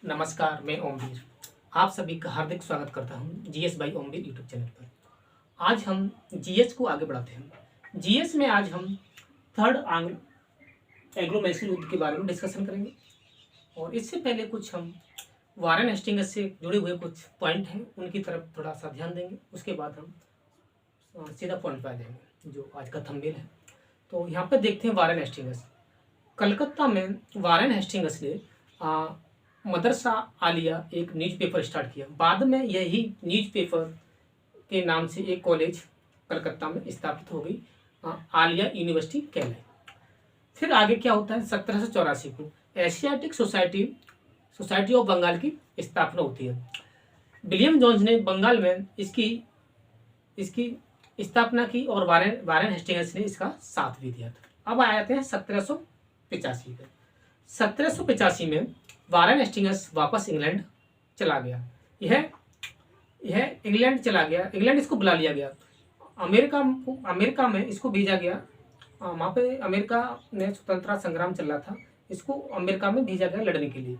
नमस्कार, मैं ओमवीर। आप सभी का हार्दिक स्वागत करता हूं GS by Omveer YouTube channel पर। आज हम जीएस को आगे बढ़ाते हैं। जीएस में आज हम थर्ड एंग्लो मैसूर युद्ध के बारे में डिस्कशन करेंगे और इससे पहले कुछ हम वारेन हेस्टिंग्स से जुड़े हुए कुछ पॉइंट हैं उनकी तरफ थोड़ा सा ध्यान देंगे। उसके बाद हम सीधा पॉइंट पर आ जाएंगे जो आज का थंबनेल है। तो यहाँ पर देखते हैं वारेन हेस्टिंग्स। कलकत्ता में वारेन हेस्टिंग्स ने मदरसा आलिया एक न्यूज़पेपर स्टार्ट किया। बाद में यही न्यूज़पेपर के नाम से एक कॉलेज कलकत्ता में स्थापित हो गई, आलिया यूनिवर्सिटी कहलाई। फिर आगे क्या होता है, 1784 को एशियाटिक सोसाइटी ऑफ बंगाल की स्थापना होती है। विलियम जोन्स ने बंगाल में इसकी स्थापना की और वारेन हेस्टिंग्स ने इसका साथ भी दिया था। अब आ जाते हैं 1785 पे। 1785 में वारेन हेस्टिंग्स वापस इंग्लैंड चला गया। यह इंग्लैंड चला गया, इंग्लैंड इसको बुला लिया गया। अमेरिका में इसको भेजा गया। वहाँ पे अमेरिका में स्वतंत्रता संग्राम चल रहा था, इसको अमेरिका में भेजा गया लड़ने के लिए।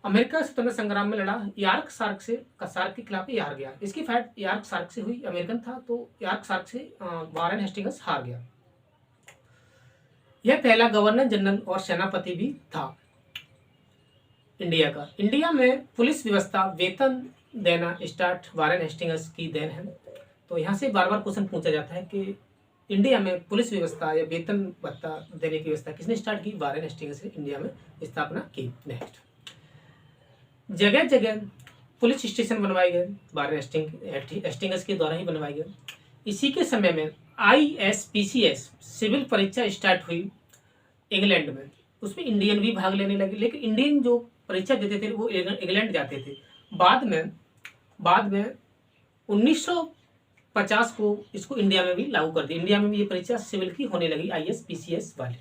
अमेरिका स्वतंत्रता संग्राम में लड़ा, यार्क सार्क के खिलाफ ये हार गया। इसकी फाइट यार्क सार्क से हुई, अमेरिकन था तो यार्क सार्क से वारेन हेस्टिंग्स हार गया। यह पहला गवर्नर जनरल और सेनापति भी था इंडिया का। इंडिया में पुलिस व्यवस्था वेतन देना स्टार्ट वारेन हेस्टिंग्स की देन है। तो यहाँ से बार बार क्वेश्चन पूछा जाता है कि इंडिया में पुलिस व्यवस्था या वेतन भत्ता देने की व्यवस्था किसने स्टार्ट की? वारेन हेस्टिंग्स ने इंडिया में स्थापना की। नेक्स्ट, जगह जगह पुलिस स्टेशन बनवाए गए, वारेन हेस्टिंग्स के द्वारा ही बनवाए गए। इसी के समय में ISPCS सिविल परीक्षा स्टार्ट हुई इंग्लैंड में। उसमें इंडियन भी भाग लेने लगे, लेकिन इंडियन जो परीक्षा देते थे वो इंग्लैंड जाते थे। बाद में 1950 को इसको इंडिया में भी लागू कर दिया। इंडिया में भी ये परीक्षा सिविल की होने लगी, ISPCS वाली।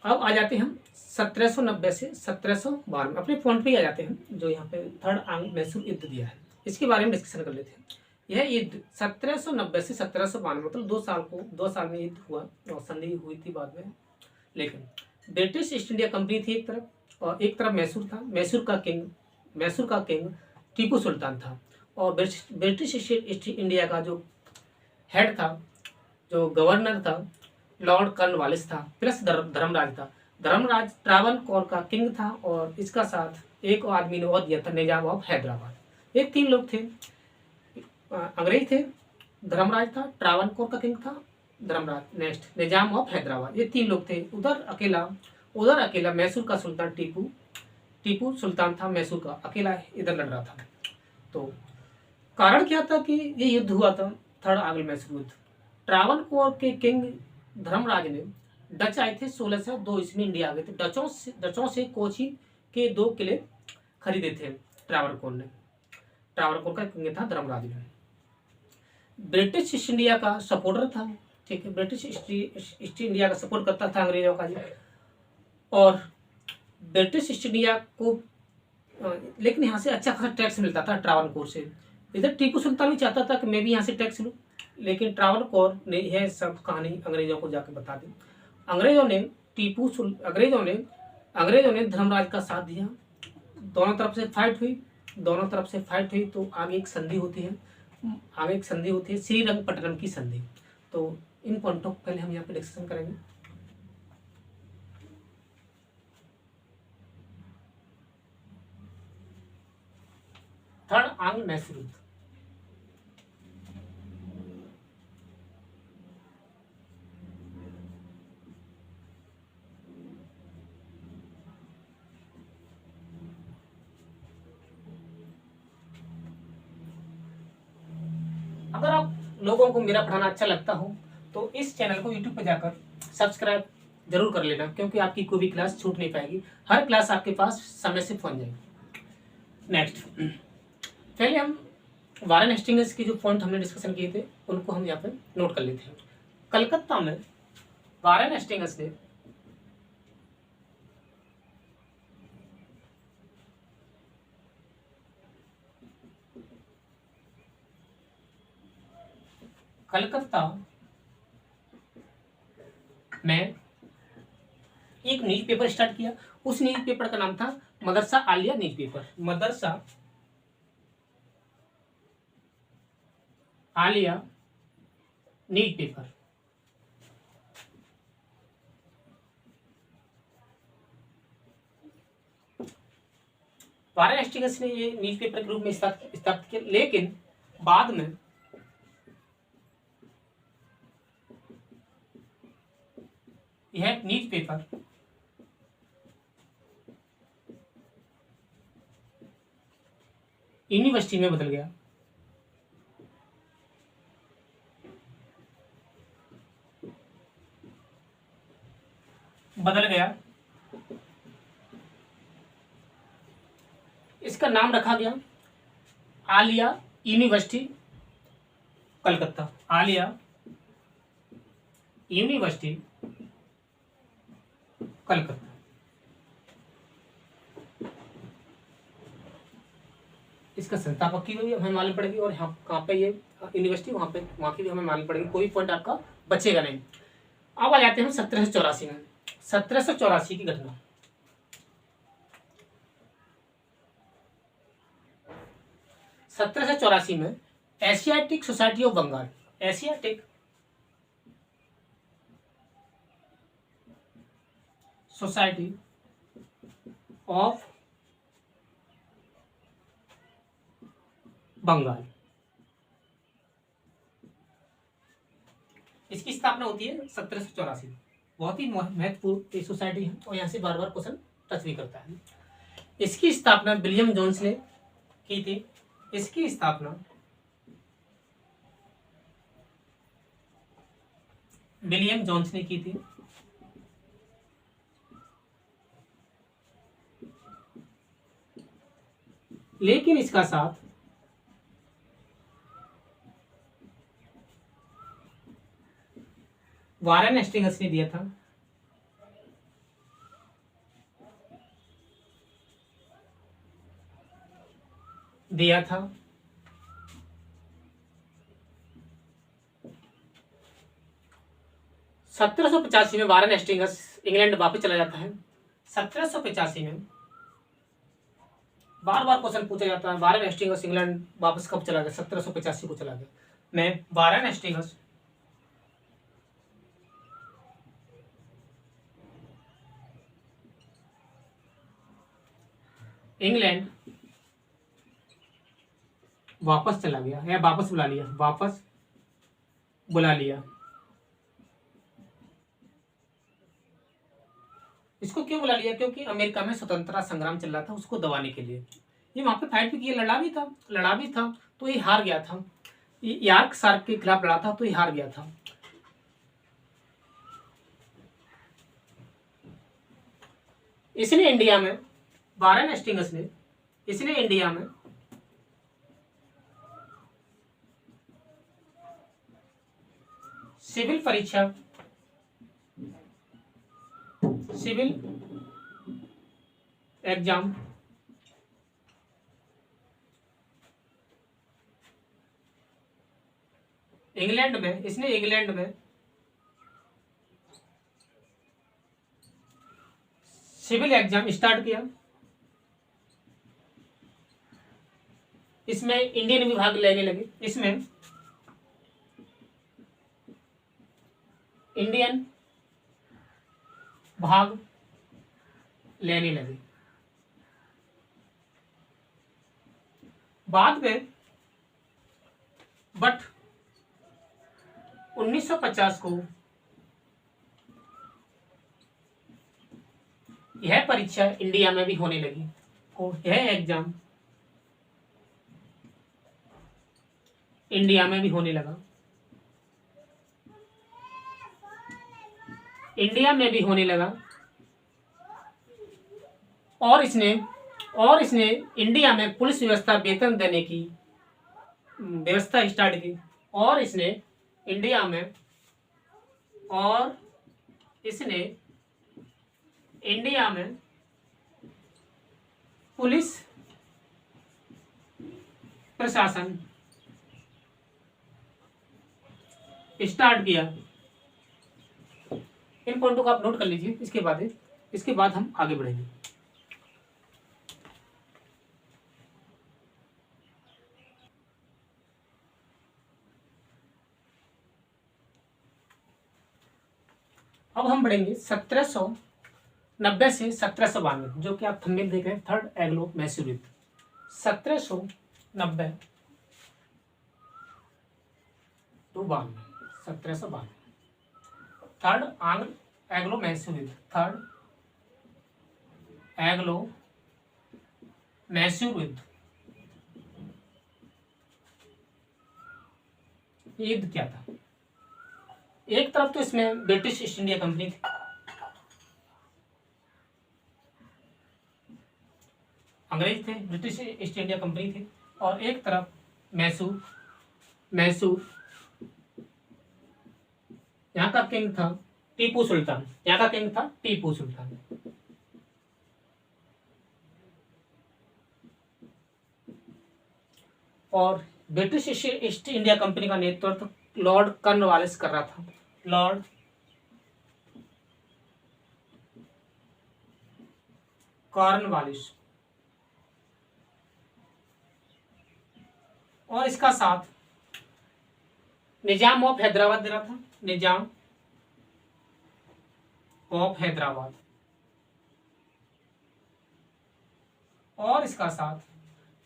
अब आ जाते हैं हम 1790 से 1792 अपने पॉइंट पे आ जाते हैं जो यहाँ पे थर्ड आंग्ल मैसूर युद्ध दिया है, इसके बारे में डिस्कशन कर लेते हैं। यह युद्ध 1790 से 1792 मतलब 2 साल में युद्ध हुआ और संधि हुई थी बाद में। लेकिन ब्रिटिश ईस्ट इंडिया कंपनी थी एक तरफ और एक तरफ मैसूर था। मैसूर का किंग टीपू सुल्तान था और ब्रिटिश ईस्ट इंडिया का जो हेड था, जो गवर्नर था, लॉर्ड कॉर्नवालिस था, प्लस धर्मराज था। धर्मराज ट्रावनकोर का किंग था और इसका साथ एक आदमी ने और दिया था, निजाम ऑफ हैदराबाद। ये 3 लोग थे, अंग्रेज थे, धर्मराज था, ट्रावनकोर का किंग था धर्मराज, नेक्स्ट निजाम ऑफ हैदराबाद। ये 3 लोग थे। उधर अकेला मैसूर का सुल्तान टीपू सुल्तान था, मैसूर का अकेला इधर लड़ रहा था। तो कारण क्या था कि ये युद्ध हुआ था, थर्ड आंग्ल मैसूर युद्ध। ट्रावनकोर के किंग धर्मराज ने, डच आए थे 1602 ईस्वी में इंडिया आ गए थे। डचों से कोचीन के 2 किले खरीदे थे ट्रावनकोर का किंग था धर्मराज ने। ब्रिटिश ईस्ट इंडिया का सपोर्टर था, ठीक है, ब्रिटिश ईस्ट इंडिया का सपोर्ट करता था अंग्रेजों का जी। और ब्रिटिश ईस्ट इंडिया को लेकिन यहाँ से अच्छा खासा टैक्स मिलता था ट्रावनकोर से। इधर टीपू सुल्तान भी चाहता था कि मैं भी यहाँ से टैक्स लूँ, लेकिन ट्रावनकोर ने यह सब कहानी अंग्रेजों को जाकर बता दी। अंग्रेजों ने धर्मराज का साथ दिया। दोनों तरफ से फाइट हुई तो आगे एक संधि होती है श्रीरंगपट्टनम की संधि। तो इन पॉइंटों को पहले हम यहाँ पे डिस्कशन करेंगे। थर्ड आंग्ल मैसूर युद्ध। अगर आप लोगों को मेरा पढ़ाना अच्छा लगता हो तो इस चैनल को यूट्यूब पर जाकर सब्सक्राइब जरूर कर लेना, क्योंकि आपकी कोई भी क्लास छूट नहीं पाएगी। हर क्लास आपके पास समय से पहुंच जाएगी। नेक्स्ट, पहले हम वारेन हेस्टिंग्स के जो पॉइंट हमने डिस्कशन किए थे उनको हम यहाँ पे नोट कर लेते हैं। कलकत्ता में वारेन हेस्टिंग्स ने कलकत्ता में एक न्यूज पेपर स्टार्ट किया। उस न्यूज पेपर का नाम था Madrasa Aliya newspaper, Madrasa Aliya newspaper. Warren Hastings ने ये न्यूज पेपर के रूप में स्थापित किया, लेकिन बाद में यह न्यूज पेपर यूनिवर्सिटी में बदल गया। इसका नाम रखा गया आलिया यूनिवर्सिटी कलकत्ता, आलिया यूनिवर्सिटी कलकत्ता। इसका संस्थापक की भी हमें मालूम पड़ेगी, और यहाँ कहाँ पे ये यूनिवर्सिटी, वहाँ की भी हमें मालूम पड़ेगी, कोई पॉइंट आपका बचेगा नहीं। अब आ जाते हैं 1784 में। 1784 की घटना। में Asiatic Society of Bengal, Asiatic Society of Bengal, इसकी स्थापना होती है 1784। बहुत ही महत्वपूर्ण सोसाइटी है, और यहाँ से बार बार क्वेश्चन टच भी करता है। इसकी स्थापना विलियम जोन्स ने की थी। इसकी स्थापना विलियम जोन्स ने की थी। लेकिन इसका साथ वारेन हेस्टिंग्स ने दिया था। दिया था 1785 में वारेन हेस्टिंग्स इंग्लैंड वापस चला जाता है। 1785 में बार बार क्वेश्चन पूछा जाता है, वारेन हेस्टिंग्स इंग्लैंड वापस कब चला गया? 1785 को चला गया। मैं वारेन हेस्टिंग्स इंग्लैंड वापस चला गया, या वापस बुला लिया, वापस बुला लिया। इसको क्यों बुला लिया? क्योंकि अमेरिका में स्वतंत्रता संग्राम चल रहा था, उसको दबाने के लिए। ये वहां पे फाइट भी किया, लड़ा भी था, तो ये हार गया था। यार्क सार्क के खिलाफ लड़ा था, तो ये हार गया था। इसने इंडिया में, वारेन हेस्टिंग्स ने, इसने इंडिया में सिविल परीक्षा, सिविल एग्जाम इंग्लैंड में, इसने इंग्लैंड में सिविल एग्जाम स्टार्ट किया। इसमें इंडियन भी भाग लेने लगे। इसमें इंडियन भाग लेने लगे। बाद में बट 1950 को यह परीक्षा इंडिया में भी होने लगी, और यह एग्जाम इंडिया में भी होने लगा। इंडिया में भी होने लगा, और इसने इंडिया में पुलिस व्यवस्था, वेतन देने की व्यवस्था स्टार्ट की। और इसने इंडिया में पुलिस प्रशासन स्टार्ट किया। इन पॉइंटों को आप नोट कर लीजिए। इसके बाद इसके बाद हम आगे बढ़ेंगे। अब हम बढ़ेंगे 1790 से 1792, जो कि आप थंबनेल देख रहे हैं, थर्ड एंग्लो मैसूर युद्ध। 1790 to 1792, थर्ड एंग्लो मैसूर युद्ध, थर्ड एंग्लो मैसूर युद्ध। ये युद्ध क्या था? एक तरफ तो इसमें ब्रिटिश ईस्ट इंडिया कंपनी थी, अंग्रेज थे, ब्रिटिश ईस्ट इंडिया कंपनी थी, और एक तरफ मैसूर यहाँ का किंग था टीपू सुल्तान, यहाँ का किंग था टीपू सुल्तान। और ब्रिटिश ईस्ट इंडिया कंपनी का नेतृत्व लॉर्ड कॉर्नवालिस कर रहा था, लॉर्ड कॉर्नवालिस। और इसका साथ निजाम ऑफ हैदराबाद दे रहा था, निजाम ऑफ हैदराबाद। और इसका साथ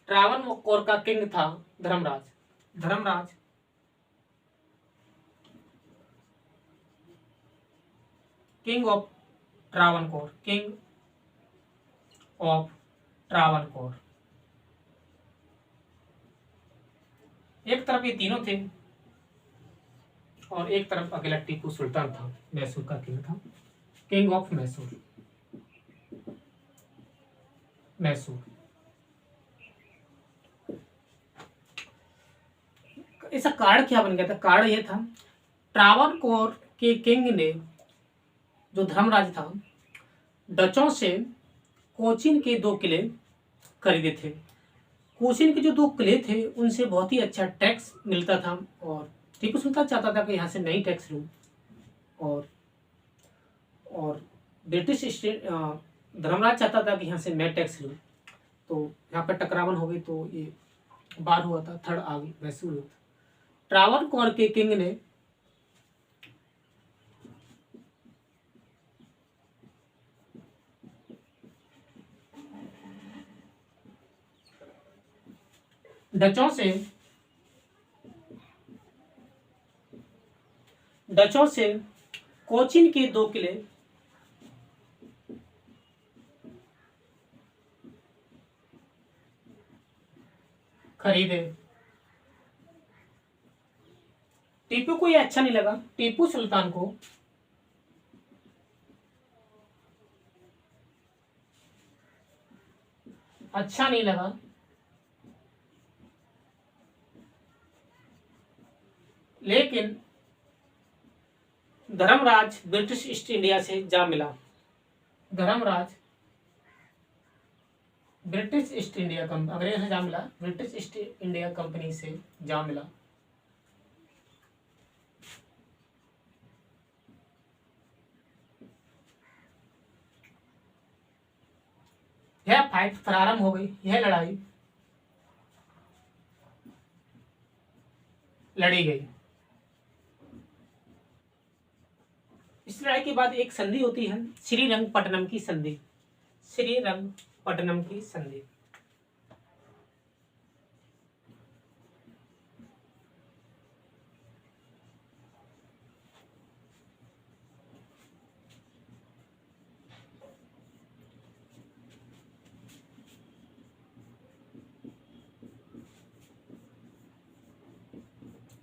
ट्रावनकोर का किंग था धर्मराज किंग ऑफ ट्रावनकोर। एक तरफ ये तीनों थे और एक तरफ अकेला टीपू सुल्तान था, मैसूर का किंग था, किंग ऑफ मैसूर। इसका कारण क्या बन गया था? कारण ये था, ट्रावनकोर के किंग ने, जो धर्मराज था, डचों से कोचीन के 2 किले खरीदे थे। कोचीन के जो 2 किले थे उनसे बहुत ही अच्छा टैक्स मिलता था, और टीपू सुल्तान चाहता था कि यहाँ से नहीं टैक्स लूँ, और ब्रिटिश धर्मराज चाहता था कि यहाँ से मैं टैक्स लूँ। तो यहाँ पर टकरावन हो गई, तो ये बार हुआ था थर्ड आग मैसूर युद्ध। ट्रावनकोर के किंग ने डचों से कोचीन के 2 किले खरीदे। टीपू को ये अच्छा नहीं लगा, टीपू सुल्तान को अच्छा नहीं लगा, लेकिन धर्मराज ब्रिटिश ईस्ट इंडिया से जा मिला। Dharmaraj British East India company, अंग्रेज से जा मिला, ब्रिटिश ईस्ट इंडिया कंपनी से जा मिला। यह फाइट प्रारंभ हो गई, यह लड़ाई लड़ी गई। इस लड़ाई के बाद एक संधि होती है, श्रीरंगपट्टनम की संधि। श्रीरंगपट्टनम की संधि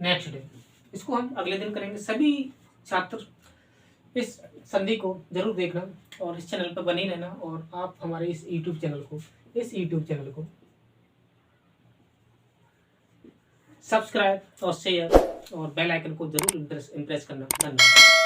नेक्स्ट डे, इसको हम अगले दिन करेंगे। सभी छात्र इस संधि को जरूर देखना और इस चैनल पर बने रहना, और आप हमारे इस यूट्यूब चैनल को सब्सक्राइब और शेयर और बेल आइकन को जरूर इम्प्रेस करना। धन्यवाद।